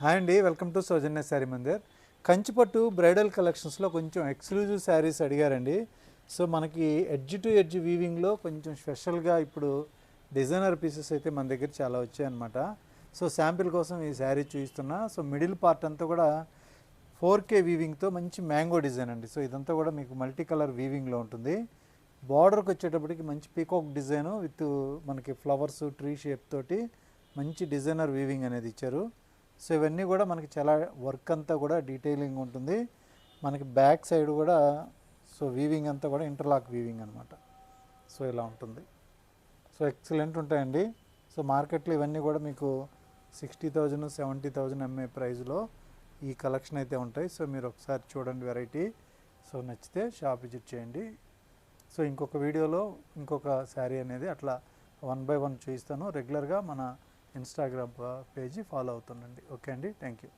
Hi అండి, welcome to Saujanya sari Mandir. కంచిపట్టు bridal కలెక్షన్స్లో కొంచెం ఎక్స్క్లూజివ్ శారీస్ అడిగారండి. సో మనకి ఎడ్జ్ టు ఎడ్జ్ వీవింగ్లో కొంచెం స్పెషల్గా ఇప్పుడు డిజైనర్ పీసెస్ అయితే మన దగ్గర చాలా వచ్చాయన్నమాట. సో శాంపిల్ కోసం ఈ శారీ చూపిస్తున్నా. సో మిడిల్ పార్ట్ అంతా కూడా 4K వీవింగ్తో మంచి మ్యాంగో డిజైన్ అండి. సో ఇదంతా కూడా మీకు మల్టీ కలర్ వీవింగ్లో ఉంటుంది. బార్డర్కి వచ్చేటప్పటికి మంచి పీకాక్ డిజైను విత్ మనకి ఫ్లవర్స్ ట్రీ షేప్ తోటి మంచి డిజైనర్ వీవింగ్ అనేది ఇచ్చారు. సో ఇవన్నీ కూడా మనకి చాలా వర్క్ అంతా కూడా డీటెయిలింగ్ ఉంటుంది. మనకి బ్యాక్ సైడ్ కూడా సో వీవింగ్ అంతా కూడా ఇంటర్లాక్ వీవింగ్ అనమాట. సో ఇలా ఉంటుంది. సో ఎక్సలెంట్ ఉంటాయండి. సో మార్కెట్లో ఇవన్నీ కూడా మీకు 60,000 70,000 ఎంఏ ప్రైస్లో ఈ కలెక్షన్ అయితే ఉంటాయి. సో మీరు ఒకసారి చూడండి వెరైటీ. సో నచ్చితే షాప్ విజిట్ చేయండి. సో ఇంకొక వీడియోలో ఇంకొక శారీ అనేది అట్లా 1 by 1 చూపిస్తాను. రెగ్యులర్గా మన ఇన్స్టాగ్రామ్ పేజీ ఫాలో అవుతుండండి. ఓకే అండి, థ్యాంక్ యూ.